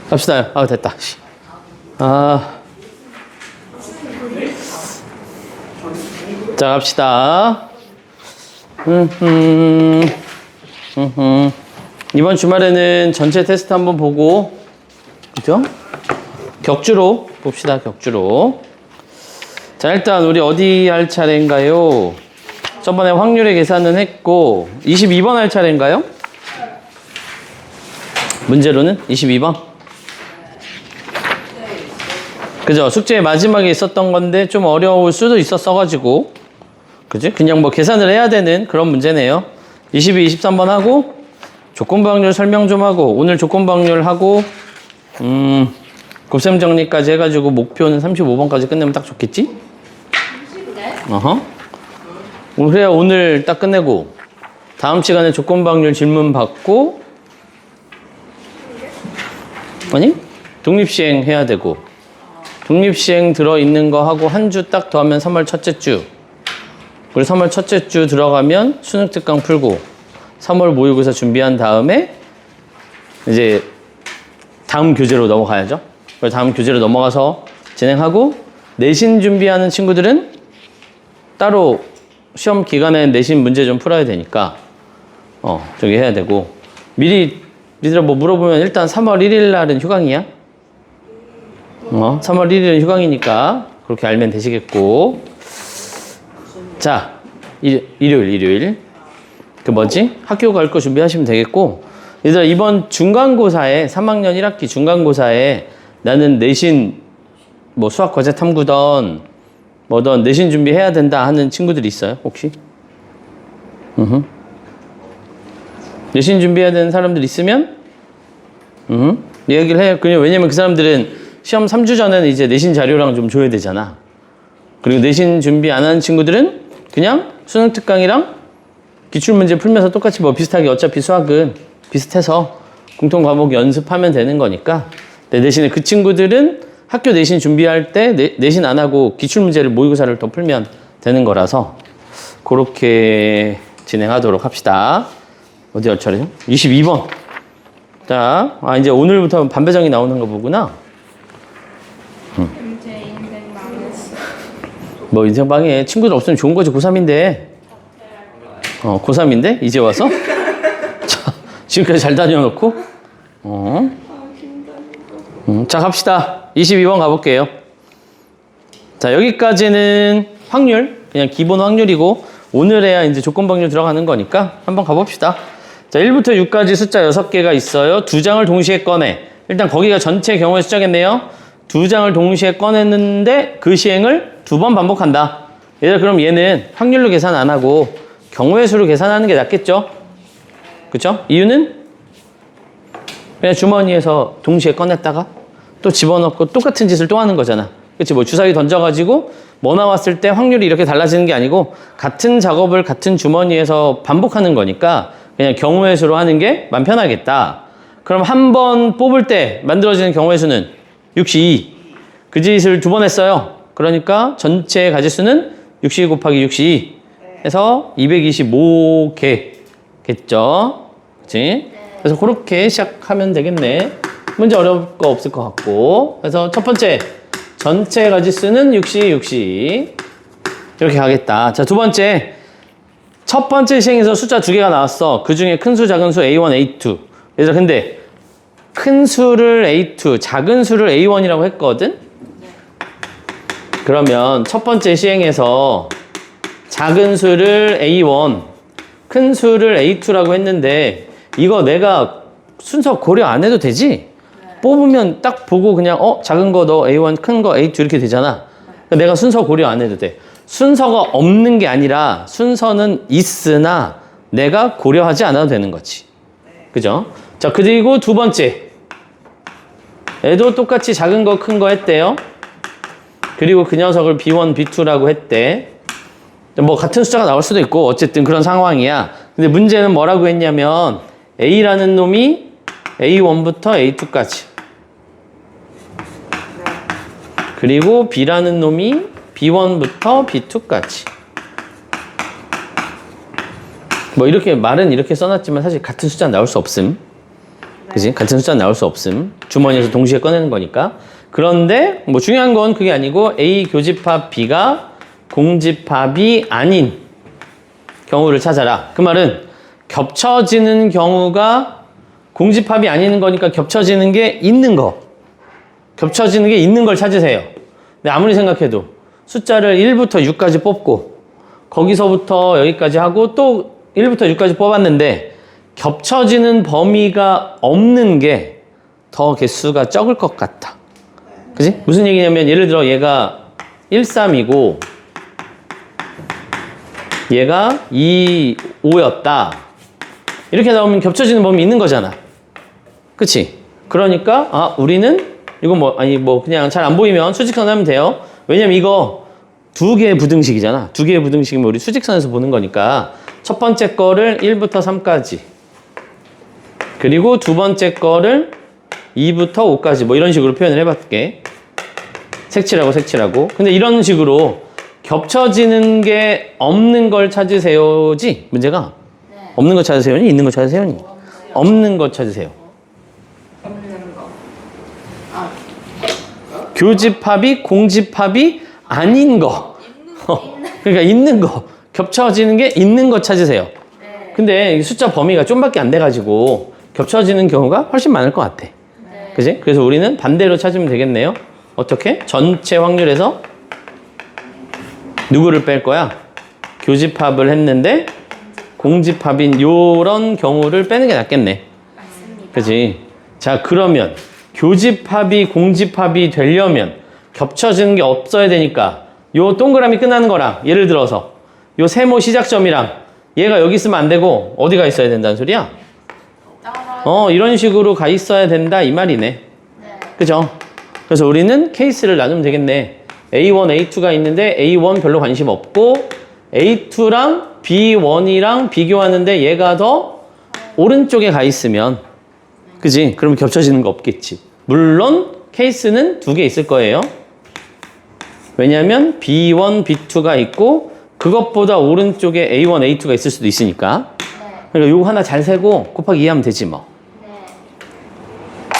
갑시다. 아, 됐다. 아. 자, 갑시다. 이번 주말에는 전체 테스트 한번 보고, 그죠? 격주로 봅시다, 격주로. 자, 일단 우리 어디 할 차례인가요? 저번에 확률의 계산은 했고, 22번 할 차례인가요? 문제로는 22번? 그죠? 숙제 마지막에 있었던 건데 좀 어려울 수도 있었어가지고, 그지? 그냥 뭐 계산을 해야 되는 그런 문제네요. 22, 23번 하고, 조건부 확률 설명 좀 하고, 오늘 조건부 확률 하고, 곱셈 정리까지 해가지고 목표는 35번까지 끝내면 딱 좋겠지? 어허. 그래야 오늘 딱 끝내고, 다음 시간에 조건부 확률 질문 받고, 아니? 독립시행 해야 되고, 독립시행 들어있는 거 하고 한 주 딱 더하면 3월 첫째 주. 그리고 3월 첫째 주 들어가면 수능 특강 풀고 3월 모의고사 준비한 다음에 이제 다음 교재로 넘어가야죠. 그래서 다음 교재로 넘어가서 진행하고 내신 준비하는 친구들은 따로 시험 기간에 내신 문제 좀 풀어야 되니까 저기 해야 되고 미리 니들 뭐 물어보면 일단 3월 1일 날은 휴강이야? 3월 1일은 휴강이니까 그렇게 알면 되시겠고. 자, 일요일. 그 뭐지? 학교 갈 거 준비하시면 되겠고. 얘들아, 이번 중간고사에, 3학년 1학기 중간고사에 나는 내신, 뭐 수학 과제 탐구던, 뭐던 내신 준비해야 된다 하는 친구들이 있어요, 혹시? 내신 준비해야 되는 사람들 있으면, 얘기를 해요. 그냥 왜냐면 그 사람들은 시험 3주 전에는 이제 내신 자료랑 좀 줘야 되잖아. 그리고 내신 준비 안 하는 친구들은 그냥 수능 특강이랑 기출문제 풀면서 똑같이 뭐 비슷하게 어차피 수학은 비슷해서 공통 과목 연습하면 되는 거니까. 대신에 그 친구들은 학교 내신 준비할 때 내신 안 하고 기출문제를 모의고사를 더 풀면 되는 거라서 그렇게 진행하도록 합시다. 어디 할 차례죠? 22번. 자, 이제 오늘부터 반배정이 나오는 거 보구나. 이제 인생 망했어. 뭐 인생 방해 친구들 없으면 좋은 거지. 고3인데. 고3인데 이제 와서 자, 지금까지 잘 다녀놓고 자, 갑시다. 22번 가볼게요. 자, 여기까지는 확률, 그냥 기본 확률이고 오늘 해야 이제 조건 확률 들어가는 거니까 한번 가봅시다. 자, 1부터 6까지 숫자 6개가 있어요. 2장을 동시에 꺼내. 일단 거기가 전체 경우의 숫자겠네요. 2장을 동시에 꺼냈는데 그 시행을 2번 반복한다. 얘들 그럼 얘는 확률로 계산 안 하고 경우의 수로 계산하는 게 낫겠죠? 그쵸? 이유는 그냥 주머니에서 동시에 꺼냈다가 또 집어넣고 똑같은 짓을 또 하는 거잖아. 그치? 뭐 주사위 던져가지고 뭐 나왔을 때 확률이 이렇게 달라지는 게 아니고 같은 작업을 같은 주머니에서 반복하는 거니까 그냥 경우의 수로 하는 게 맘 편하겠다. 그럼 한 번 뽑을 때 만들어지는 경우의 수는 62. 그 짓을 2번 했어요. 그러니까 전체 가지수는 62 곱하기 62 해서 225개겠죠. 그치? 그래서 그렇게 시작하면 되겠네. 문제 어려울 거 없을 것 같고. 그래서 첫 번째, 전체 가지수는 60. 이렇게 가겠다. 자, 두 번째. 첫 번째 시행에서 숫자 2개가 나왔어. 그 중에 큰 수, 작은 수 A1, A2. 얘들아, 근데 큰 수를 A2, 작은 수를 A1이라고 했거든? 그러면 첫 번째 시행에서 작은 수를 A1, 큰 수를 A2라고 했는데 이거 내가 순서 고려 안 해도 되지? 뽑으면 딱 보고 그냥 작은 거 너 A1, 큰 거 A2 이렇게 되잖아. 그러니까 내가 순서 고려 안 해도 돼. 순서가 없는 게 아니라 순서는 있으나 내가 고려하지 않아도 되는 거지. 그죠? 자, 그리고 두 번째. 얘도 똑같이 작은 거, 큰 거 했대요. 그리고 그 녀석을 B1, B2라고 했대. 뭐 같은 숫자가 나올 수도 있고 어쨌든 그런 상황이야. 근데 문제는 뭐라고 했냐면 A라는 놈이 A1부터 A2까지. 그리고 B라는 놈이 B1부터 B2까지. 뭐 이렇게 말은 이렇게 써놨지만 사실 같은 숫자 나올 수 없음. 그지? 같은 숫자는 나올 수 없음. 주머니에서 동시에 꺼내는 거니까. 그런데 뭐 중요한 건 그게 아니고 A 교집합 B가 공집합이 아닌 경우를 찾아라. 그 말은 겹쳐지는 경우가 공집합이 아닌 거니까 겹쳐지는 게 있는 거. 겹쳐지는 게 있는 걸 찾으세요. 근데 아무리 생각해도 숫자를 1부터 6까지 뽑고 거기서부터 여기까지 하고 또 1부터 6까지 뽑았는데 겹쳐지는 범위가 없는 게 더 개수가 적을 것 같다. 그지? 무슨 얘기냐면 예를 들어 얘가 1, 3이고 얘가 2, 5였다. 이렇게 나오면 겹쳐지는 범위 있는 거잖아. 그치? 그러니까 우리는 이거 뭐 그냥 잘 안 보이면 수직선 하면 돼요. 왜냐면 이거 두 개의 부등식이잖아. 두 개의 부등식이면 우리 수직선에서 보는 거니까 첫 번째 거를 1부터 3까지 그리고 두 번째 거를 2부터 5까지 뭐 이런 식으로 표현을 해볼게. 색칠하고. 근데 이런 식으로 겹쳐지는 게 없는 걸 찾으세요지 문제가? 네. 없는 거 찾으세요니? 있는 거 찾으세요니? 없는 거 찾으세요. 없는 거. 교집합이 공집합이 아닌 거. 그러니까 있는 거. 겹쳐지는 게 있는 거 찾으세요. 네. 근데 숫자 범위가 좀밖에 안 돼가지고 겹쳐지는 경우가 훨씬 많을 것 같아. 네. 그지? 그래서 우리는 반대로 찾으면 되겠네요. 어떻게? 전체 확률에서 누구를 뺄 거야? 교집합을 했는데 공집합인 요런 경우를 빼는 게 낫겠네. 맞습니다. 그지? 자, 그러면 교집합이 공집합이 되려면 겹쳐지는 게 없어야 되니까 요 동그라미 끝나는 거랑 예를 들어서 요 세모 시작점이랑 얘가 여기 있으면 안 되고 어디가 있어야 된다는 소리야? 이런 식으로 가 있어야 된다 이 말이네. 네. 그죠? 그래서 우리는 케이스를 나누면 되겠네. A1, A2가 있는데 A1 별로 관심 없고 A2랑 B1이랑 비교하는데 얘가 더 오른쪽에 가 있으면 그지? 그러면 겹쳐지는 거 없겠지. 물론 케이스는 두 개 있을 거예요. 왜냐하면 B1, B2가 있고 그것보다 오른쪽에 A1, A2가 있을 수도 있으니까. 네. 그러니까 요거 하나 잘 세고 곱하기 2 하면 되지 뭐. 네.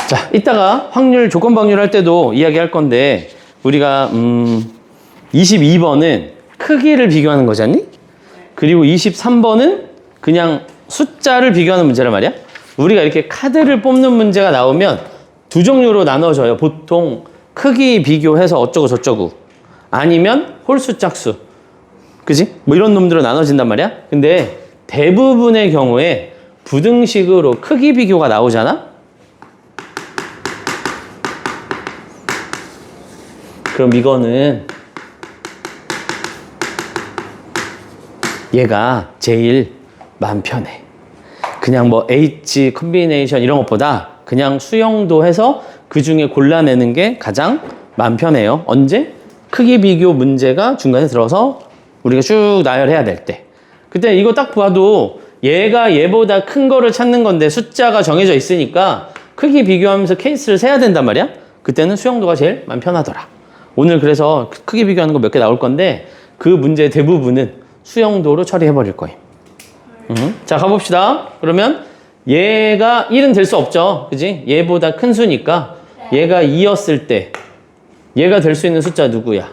자, 이따가 확률, 조건 방률 할 때도 이야기할 건데 우리가 22번은 크기를 비교하는 거잖니? 그리고 23번은 그냥 숫자를 비교하는 문제란 말이야. 우리가 이렇게 카드를 뽑는 문제가 나오면 두 종류로 나눠져요. 보통 크기 비교해서 어쩌고 저쩌고 아니면 홀수 짝수. 그지? 뭐 이런 놈들로 나눠진단 말이야. 근데 대부분의 경우에 부등식으로 크기 비교가 나오잖아? 그럼 이거는 얘가 제일 마음 편해. 그냥 뭐 H 컨비네이션 이런 것보다 그냥 수영도 해서 그 중에 골라내는 게 가장 마음 편해요. 언제? 크기 비교 문제가 중간에 들어서 우리가 쭉 나열해야 될 때. 그때 이거 딱 봐도 얘가 얘보다 큰 거를 찾는 건데 숫자가 정해져 있으니까 크기 비교하면서 케이스를 세야 된단 말이야. 그때는 수영도가 제일 마음 편하더라. 오늘 그래서 크기 비교하는 거 몇 개 나올 건데 그 문제의 대부분은 수영도로 처리해 버릴 거예요. 자, 가봅시다. 그러면 얘가 1은 될 수 없죠. 그지? 얘보다 큰 수니까 얘가 2였을 때 얘가 될 수 있는 숫자 누구야?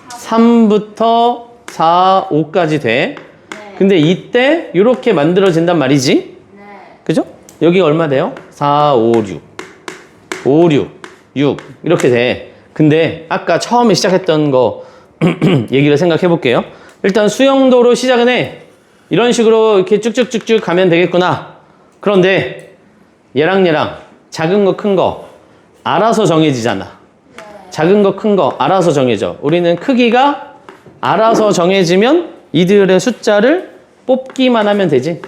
3부터 4, 5까지 돼. 근데 이때 이렇게 만들어진단 말이지. 네. 그죠? 여기가 얼마 돼요? 4, 5, 6. 5, 6, 6 이렇게 돼. 근데 아까 처음에 시작했던 거 얘기를 생각해 볼게요. 일단 수영도로 시작은 해. 이런 식으로 이렇게 쭉쭉쭉쭉 가면 되겠구나. 그런데 얘랑 작은 거 큰 거 알아서 정해지잖아. 작은 거 큰 거 알아서 정해져. 우리는 크기가 알아서 정해지면 이들의 숫자를 뽑기만 하면 되지.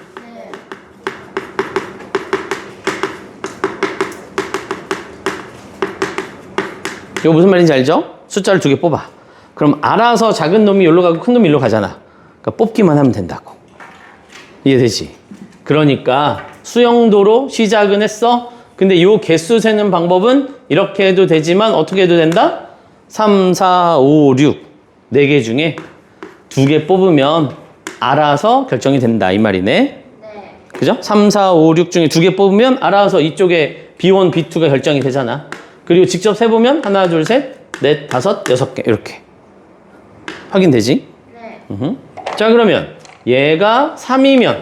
이거 무슨 말인지 알죠? 숫자를 두 개 뽑아. 그럼 알아서 작은 놈이 여기로 가고 큰 놈이 여기로 가잖아. 그러니까 뽑기만 하면 된다고. 이해되지? 그러니까 수영도로 시작은 했어. 근데 요 개수 세는 방법은 이렇게 해도 되지만 어떻게 해도 된다? 3, 4, 5, 6 4개 중에 2개 뽑으면 알아서 결정이 된다 이 말이네. 네. 그죠? 3, 4, 5, 6 중에 2개 뽑으면 알아서 이쪽에 B1, B2가 결정이 되잖아. 그리고 직접 세보면 하나, 둘, 셋, 넷, 다섯, 6개 이렇게 확인되지? 네. 자, 그러면 얘가 3이면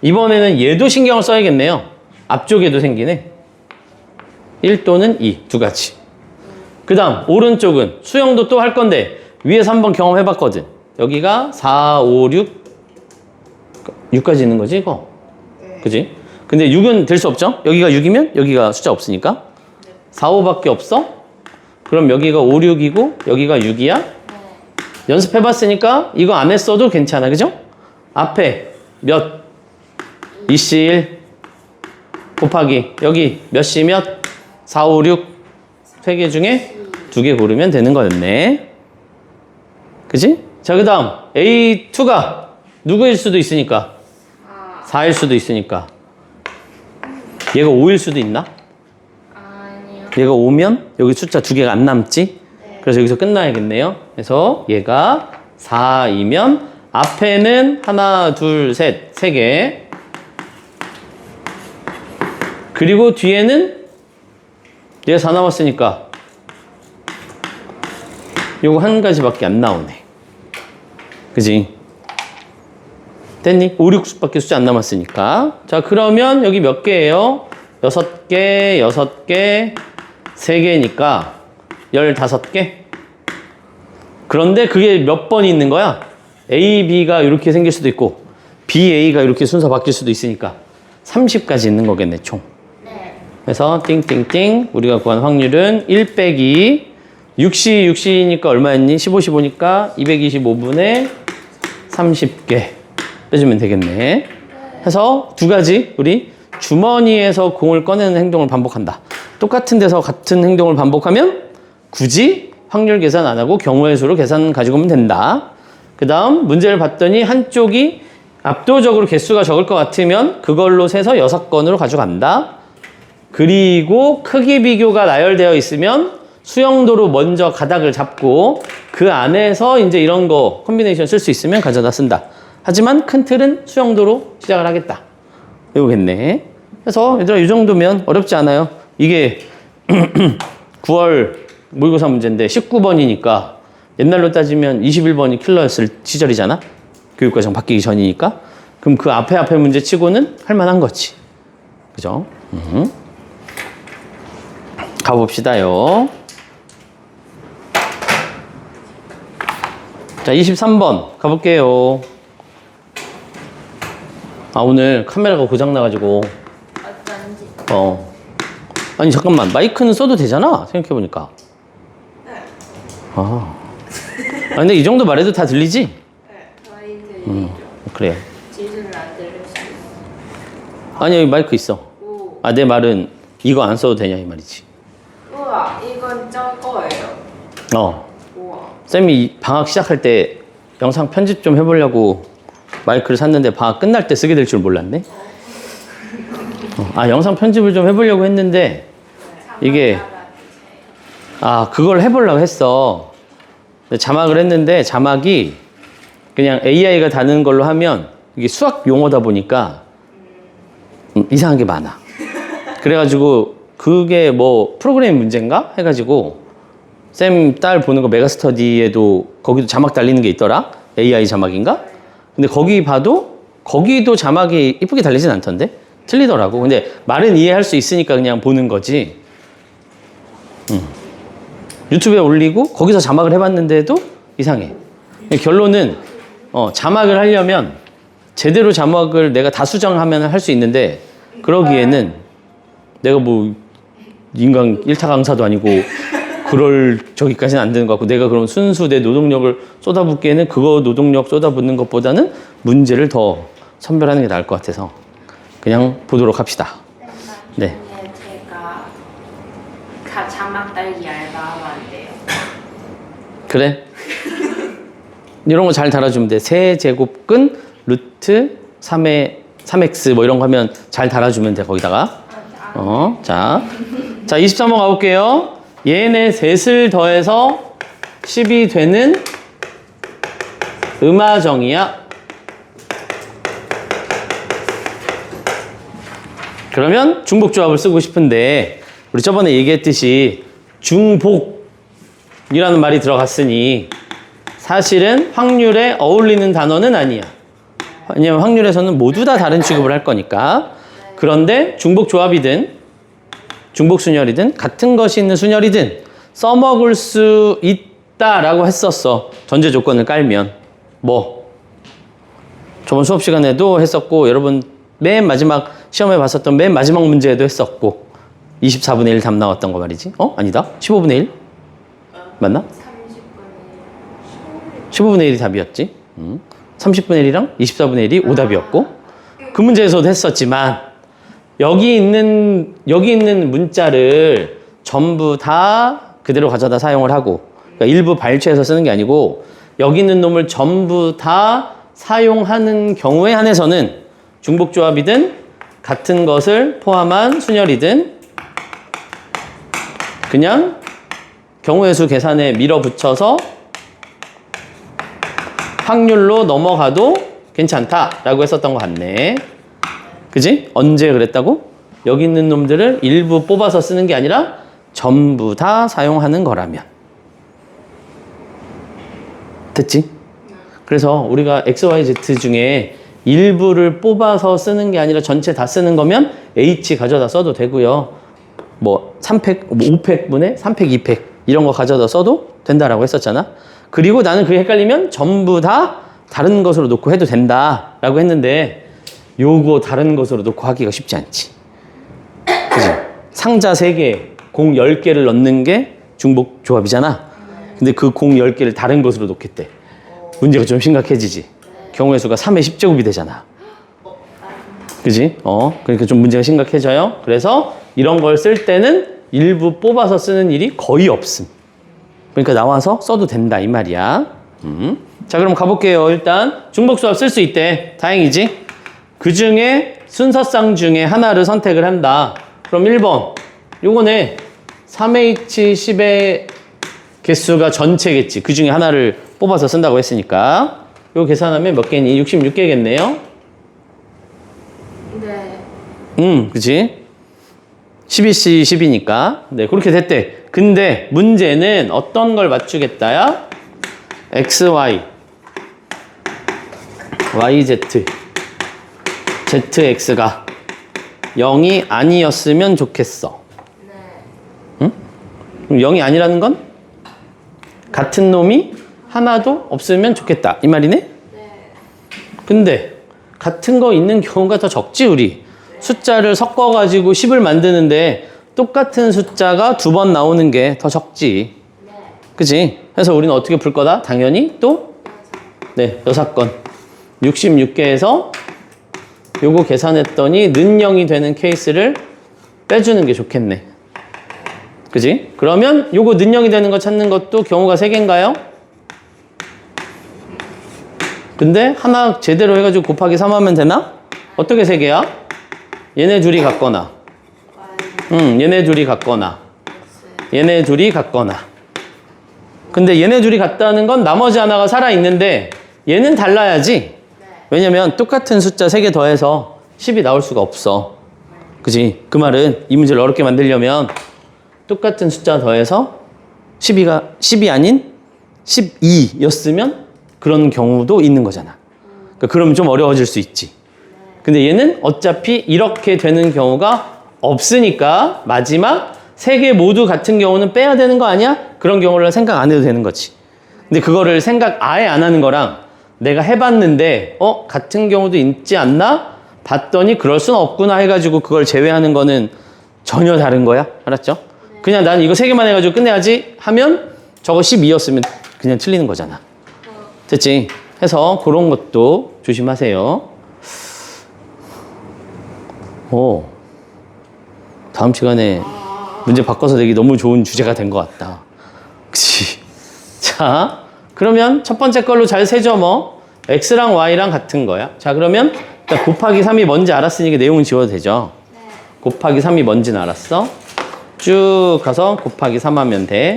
이번에는 얘도 신경을 써야겠네요. 앞쪽에도 생기네. 1 또는 2, 두 가지. 그 다음 오른쪽은 수영도 또 할 건데 위에서 한번 경험해봤거든. 여기가 4, 5, 6까지 있는 거지 이거? 네. 그지? 근데 6은 될 수 없죠? 여기가 6이면 여기가 숫자 없으니까 4, 5밖에 없어? 그럼 여기가 5, 6이고 여기가 6이야? 네. 연습해봤으니까 이거 안 했어도 괜찮아. 그죠? 앞에 몇? 2C1 곱하기 여기 몇 C 몇? 4, 5, 6 세 개 중에 2개 고르면 되는 거였네. 그지? 자, 그 다음 A2가 누구일 수도 있으니까 4일 수도 있으니까 얘가 5일 수도 있나? 아니요. 얘가 5면 여기 숫자 2개가 안 남지? 네. 그래서 여기서 끝나야겠네요. 그래서 얘가 4이면 앞에는 하나, 둘, 셋, 3개. 그리고 뒤에는 얘가 4 남았으니까 요거 한 가지밖에 안 나오네. 그지? 됐니? 5, 6밖에 숫자 안 남았으니까. 자, 그러면 여기 몇 개예요? 6개, 6개, 3개니까 15개? 그런데 그게 몇 번이 있는 거야? A, B가 이렇게 생길 수도 있고 B, A가 이렇게 순서 바뀔 수도 있으니까 30까지 있는 거겠네, 총. 네. 그래서 띵띵띵 우리가 구한 확률은 1 빼기 6C, 6C니까 얼마였니? 15, 15니까 225분의 30개 빼주면 되겠네. 해서 두 가지 우리 주머니에서 공을 꺼내는 행동을 반복한다. 똑같은 데서 같은 행동을 반복하면 굳이 확률 계산 안 하고 경우의 수로 계산 가지고 오면 된다. 그 다음 문제를 봤더니 한쪽이 압도적으로 개수가 적을 것 같으면 그걸로 세서 6건으로 가져간다. 그리고 크기 비교가 나열되어 있으면 수영도로 먼저 가닥을 잡고 그 안에서 이제 이런 거 콤비네이션 쓸 수 있으면 가져다 쓴다. 하지만 큰 틀은 수영도로 시작을 하겠다. 이거겠네. 그래서 얘들아 이 정도면 어렵지 않아요. 이게 9월 모의고사 문제인데 19번이니까 옛날로 따지면 21번이 킬러였을 시절이잖아. 교육과정 바뀌기 전이니까. 그럼 그 앞에 문제 치고는 할만한 거지. 그죠? 가봅시다요. 자, 23번 가볼게요. 아, 오늘 카메라가 고장나가지고. 어쩐지. 아니, 잠깐만. 마이크는 써도 되잖아. 생각해보니까. 네. 아. 근데 이 정도 말해도 다 들리지? 네. 저희 들리죠. 그래. 지수는 안 들릴 수 있어. 아니, 여기 마이크 있어. 오. 아, 내 말은 이거 안 써도 되냐, 이 말이지. 우와, 이건 저거예요. 우와. 쌤이 방학 시작할 때 영상 편집 좀 해보려고 마이크를 샀는데 방학 끝날 때 쓰게 될 줄 몰랐네. 영상 편집을 좀 해보려고 했는데 이게 그걸 해보려고 했어. 근데 자막을 했는데 자막이 그냥 AI가 다는 걸로 하면 이게 수학 용어다 보니까 이상한 게 많아. 그래가지고 그게 뭐 프로그램 문제인가 해가지고 쌤 딸 보는 거 메가스터디에도 거기도 자막 달리는 게 있더라. AI 자막인가? 근데 거기 봐도 거기도 자막이 이쁘게 달리진 않던데 틀리더라고. 근데 말은 이해할 수 있으니까 그냥 보는 거지. 유튜브에 올리고 거기서 자막을 해봤는데도 이상해. 결론은 자막을 하려면 제대로 자막을 내가 다 수정하면 할 수 있는데 그러기에는 내가 뭐 인간 일타 강사도 아니고 그럴 저기까지는 안 되는 것 같고 내가 그럼 순수 내 노동력을 쏟아붓기에는 그거 노동력 쏟아붓는 것보다는 문제를 더 선별하는 게 나을 것 같아서 그냥 보도록 합시다. 네. 제가 자막 달기 얇아하면 안 돼요. 그래? 이런 거 잘 달아주면 돼. 세제곱근 루트 3x 뭐 이런 거 하면 잘 달아주면 돼. 거기다가. 자 23번 가볼게요. 얘네 셋을 더해서 10이 되는 음화정이야. 그러면 중복조합을 쓰고 싶은데 우리 저번에 얘기했듯이 중복이라는 말이 들어갔으니 사실은 확률에 어울리는 단어는 아니야. 왜냐면 확률에서는 모두 다 다른 취급을 할 거니까. 그런데 중복조합이든 중복순열이든 같은 것이 있는 순열이든 써먹을 수 있다라고 했었어. 전제 조건을 깔면. 뭐 저번 수업 시간에도 했었고 여러분 맨 마지막 시험에 봤었던 맨 마지막 문제에도 했었고 24분의 1 답 나왔던 거 말이지. 아니다. 15분의 1? 맞나? 15분의 1이 답이었지. 30분의 1이랑 24분의 1이 오답이었고 그 문제에서도 했었지만 여기 있는 문자를 전부 다 그대로 가져다 사용을 하고 그러니까 일부 발췌해서 쓰는 게 아니고 여기 있는 놈을 전부 다 사용하는 경우에 한해서는 중복조합이든 같은 것을 포함한 순열이든 그냥 경우의 수 계산에 밀어붙여서 확률로 넘어가도 괜찮다라고 했었던 것 같네. 그지? 언제 그랬다고? 여기 있는 놈들을 일부 뽑아서 쓰는 게 아니라 전부 다 사용하는 거라면. 됐지? 그래서 우리가 X, Y, Z 중에 일부를 뽑아서 쓰는 게 아니라 전체 다 쓰는 거면 H 가져다 써도 되고요. 뭐 3팩, 5팩분의 3팩, 2팩 이런 거 가져다 써도 된다라고 했었잖아. 그리고 나는 그게 헷갈리면 전부 다 다른 것으로 놓고 해도 된다라고 했는데 요거 다른 것으로 놓고 하기가 쉽지 않지. 그치? 상자 3개, 공 10개를 넣는 게 중복 조합이잖아. 근데 그 공 10개를 다른 것으로 놓겠대. 문제가 좀 심각해지지. 경우의 수가 3의 10제곱이 되잖아. 그지? 그러니까 좀 문제가 심각해져요. 그래서 이런 걸 쓸 때는 일부 뽑아서 쓰는 일이 거의 없음. 그러니까 나와서 써도 된다 이 말이야. 자, 그럼 가볼게요. 일단 중복수합 쓸 수 있대. 다행이지? 그 중에 순서쌍 중에 하나를 선택을 한다. 그럼 1번 요거네. 3H10의 개수가 전체겠지. 그 중에 하나를 뽑아서 쓴다고 했으니까 요 계산하면 몇 개니? 66개겠네요. 네. 그치? 12C 10이니까. 네, 그렇게 됐대. 근데 문제는 어떤 걸 맞추겠다야? XY, YZ, ZX가 0이 아니었으면 좋겠어. 네. 응? 그럼 0이 아니라는 건? 같은 놈이 하나도 없으면 좋겠다. 이 말이네? 네. 근데 같은 거 있는 경우가 더 적지, 우리. 숫자를 섞어가지고 10을 만드는데 똑같은 숫자가 2번 나오는 게 더 적지. 네. 그치? 그래서 우리는 어떻게 풀 거다? 당연히 또? 네, 6건. 66개에서 요거 계산했더니 는 0이 되는 케이스를 빼주는 게 좋겠네. 그지? 그러면 요거 는 0이 되는 거 찾는 것도 경우가 3개인가요? 근데 하나 제대로 해가지고 곱하기 3 하면 되나? 어떻게 3개야? 얘네 둘이 같거나 얘네 둘이 같거나 얘네 둘이 같거나 근데 얘네 둘이 같다는 건 나머지 하나가 살아있는데 얘는 달라야지. 왜냐면 똑같은 숫자 3개 더해서 10이 나올 수가 없어. 그지? 그 말은 이 문제를 어렵게 만들려면 똑같은 숫자 더해서 10이 아닌 12였으면 그런 경우도 있는 거잖아. 그러니까 그러면 좀 어려워질 수 있지. 근데 얘는 어차피 이렇게 되는 경우가 없으니까 마지막 3개 모두 같은 경우는 빼야 되는 거 아니야? 그런 경우를 생각 안 해도 되는 거지. 근데 그거를 생각 아예 안 하는 거랑 내가 해봤는데 같은 경우도 있지 않나? 봤더니 그럴 수는 없구나 해가지고 그걸 제외하는 거는 전혀 다른 거야. 알았죠? 그냥 난 이거 3개만 해가지고 끝내야지 하면 저거 12였으면 그냥 틀리는 거잖아. 됐지? 해서 그런 것도 조심하세요. 다음 시간에 문제 바꿔서 내기 너무 좋은 주제가 된 것 같다. 그치? 자, 그러면 첫 번째 걸로 잘 세죠, 뭐. X랑 Y랑 같은 거야. 자, 그러면 일단 곱하기 3이 뭔지 알았으니까 내용은 지워도 되죠? 네. 곱하기 3이 뭔지는 알았어. 쭉 가서 곱하기 3 하면 돼.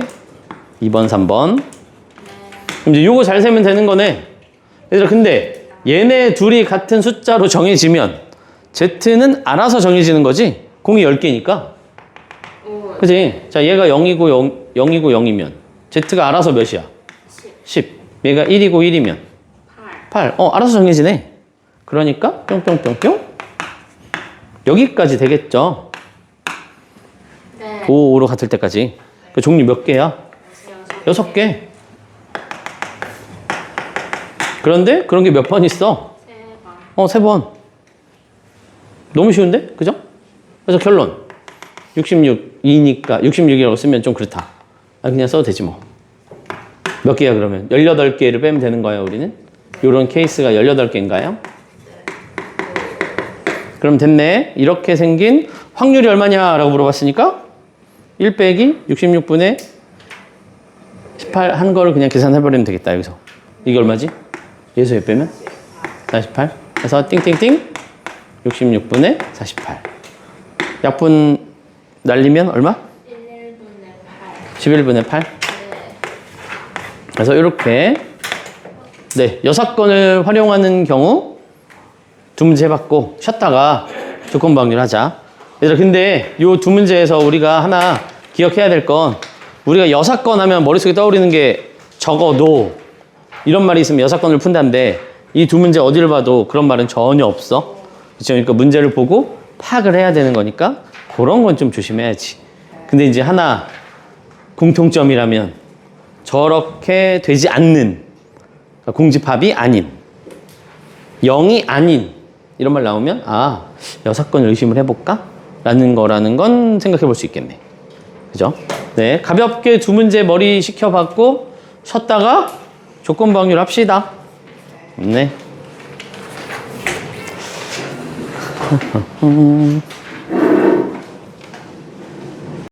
2번, 3번. 그럼 이제 요거 잘 세면 되는 거네. 얘들아, 근데 얘네 둘이 같은 숫자로 정해지면 Z는 알아서 정해지는 거지? 공이 10개니까. 오, 그치? 자, 얘가 0이고 0이고 0이면 Z가 알아서 몇이야? 10. 얘가 1이고 1이면 8. 8. 알아서 정해지네. 그러니까 뿅뿅뿅뿅 여기까지 되겠죠. 네. 5, 5로 같을 때까지. 그 종류 몇 개야? 6개. 그런데 그런 게 몇 번 있어? 3번. 3번. 너무 쉬운데? 그죠? 그래서 결론. 66이니까 66이라고 쓰면 좀 그렇다. 그냥 써도 되지 뭐. 몇 개야 그러면? 18개를 빼면 되는 거예요 우리는? 요런 케이스가 18개인가요? 그럼 됐네. 이렇게 생긴 확률이 얼마냐라고 물어봤으니까 1 빼기 66분의 18 한 거를 그냥 계산해버리면 되겠다 여기서. 이게 얼마지? 여기서 몇 빼면? 48. 그래서 띵띵띵 66분의 48. 약분 날리면 얼마? 11분의 8. 11분의 8. 그래서 이렇게 네, 여사건을 활용하는 경우 두 문제 해봤고 쉬었다가 조건부 확률 하자. 얘들아 근데 이 두 문제에서 우리가 하나 기억해야 될 건 우리가 여사건 하면 머릿속에 떠오르는 게 적어도 이런 말이 있으면 여사건을 푼다는데 이 두 문제 어디를 봐도 그런 말은 전혀 없어. 그렇죠? 그러니까 문제를 보고 파악을 해야 되는 거니까 그런 건 좀 조심해야지. 근데 이제 하나 공통점이라면 저렇게 되지 않는 그러니까 공집합이 아닌 0이 아닌 이런 말 나오면 아 여사건을 의심을 해볼까? 라는 거라는 건 생각해 볼 수 있겠네. 그죠? 네, 가볍게 두 문제 머리 식혀봤고 쉬었다가 조건부 확률 합시다. 네.